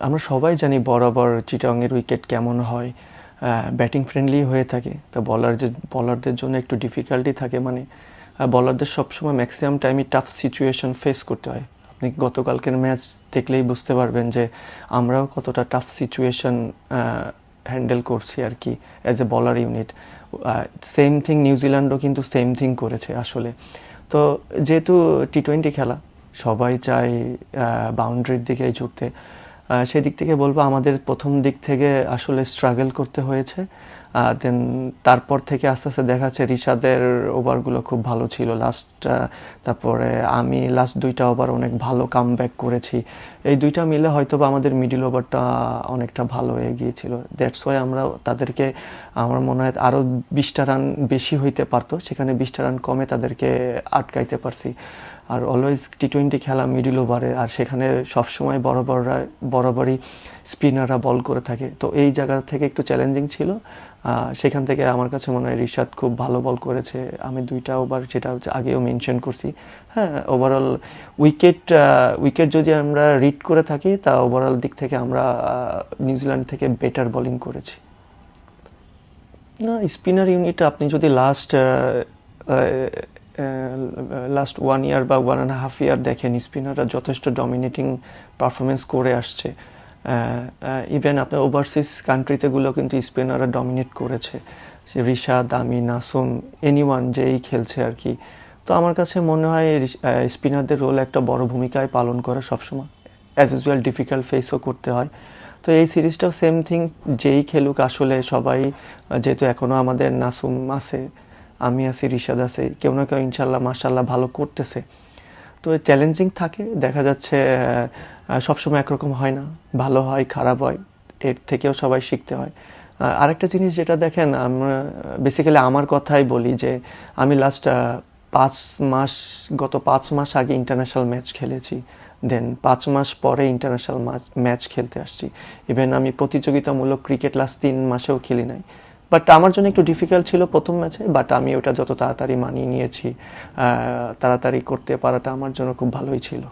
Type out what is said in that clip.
আমরা সবাই জানি বরাবর চিটাগংয়ের উইকেট কেমন হয়, ব্যাটিং ফ্রেন্ডলি হয়ে থাকে। তো বলারদের জন্য একটু ডিফিকাল্টি থাকে, মানে বলারদের সবসময় ম্যাক্সিমাম টাইমই টাফ সিচুয়েশন ফেস করতে হয়। আপনি গতকালকের ম্যাচ দেখলেই বুঝতে পারবেন যে আমরাও কতটা টাফ সিচুয়েশন হ্যান্ডেল করছি আর কি অ্যাজ এ বলার ইউনিট। সেম থিং নিউজিল্যান্ডও কিন্তু সেম থিং করেছে আসলে। তো যেহেতু টি-20 খেলা, সবাই চায় বাউন্ডারির দিকে ঝুঁকতে। সেই দিক থেকে বলবো আমাদের প্রথম দিক থেকে আসলে স্ট্রাগল করতে হয়েছে। দেন তারপর থেকে আস্তে আস্তে দেখা যাচ্ছে রিশাদের ওভারগুলো খুব ভালো ছিল তারপরে আমি লাস্ট 2টা ওভার অনেক ভালো কামব্যাক করেছি। এই 2টা মিলে হয়তো বা আমাদের মিডল ওভারটা অনেকটা ভালো হয়ে গিয়েছিল। দ্যাটস ওয়াই আমরা তাদেরকে, আমার মনে হয় আরও 20টা রান বেশি হইতে পারতো, সেখানে 20টা রান কমে তাদেরকে আটকাইতে পারছি। আর অলওয়েজ টি-20 খেলা মিডল ওভারে, আর সেখানে সবসময় বরাবরই স্পিনাররা বল করে থাকে। তো এই জায়গা থেকে একটু চ্যালেঞ্জিং ছিল। সেখান থেকে আমার কাছে মনে হয় রিশাদ খুব ভালো বল করেছে। আমি 2টা ওভার, যেটা হচ্ছে আগেও মেনশন করছি, হ্যাঁ ওভারঅল উইকেট যদি আমরা রিড করে থাকি, তা ওভারঅল দিক থেকে আমরা নিউজিল্যান্ড থেকে বেটার বোলিং করেছি। না, স্পিনার ইউনিট আপনি যদি লাস্ট 1 ইয়ার বা 1.5 ইয়ার দেখেন, স্পিনাররা যথেষ্ট ডমিনেটিং পারফরমেন্স করে আসছে। ইভেন আপনার ওভারসিজ কান্ট্রিতেগুলো কিন্তু স্পিনাররা ডমিনেট করেছে। সে রিশাদ, আমি, নাসুম, এনিওয়ান যেই খেলছে আর কি। তো আমার কাছে মনে হয় স্পিনারদের রোল একটা বড় ভূমিকায় পালন করে সবসময়। অ্যাজ ইউজুয়াল ডিফিকাল্ট ফেসও করতে হয়। তো এই সিরিজটাও সেম থিং, যেই খেলুক আসলে সবাই, যেহেতু এখনও আমাদের নাসুম আছে, আমি আছি, রিশাদ আছে, কেউ না কেউ ইনশাল্লাহ মাশাল্লাহ ভালো করতেছে। তো চ্যালেঞ্জিং থাকে, দেখা যাচ্ছে সবসময় একরকম হয় না, ভালো হয় খারাপ হয়, এর থেকেও সবাই শিখতে হয়। আরেকটা জিনিস যেটা দেখেন, আমরা বেসিক্যালি আমার কথাই বলি যে আমি লাস্ট 5 মাস আগে ইন্টারন্যাশনাল ম্যাচ খেলেছি, দেন 5 মাস পরে ইন্টারন্যাশনাল ম্যাচ খেলতে আসছি। ইভেন আমি প্রতিযোগিতামূলক ক্রিকেট লাস্ট 3 মাসেও খেলি নাই। বাট আমার জন্য একটু ডিফিকাল্ট ছিল প্রথম ম্যাচে, বাট আমি ওটা যত তাড়াতাড়ি মানিয়ে নিয়েছি, তাড়াতাড়ি করতে পারাটা আমার জন্য খুব ভালোই ছিল।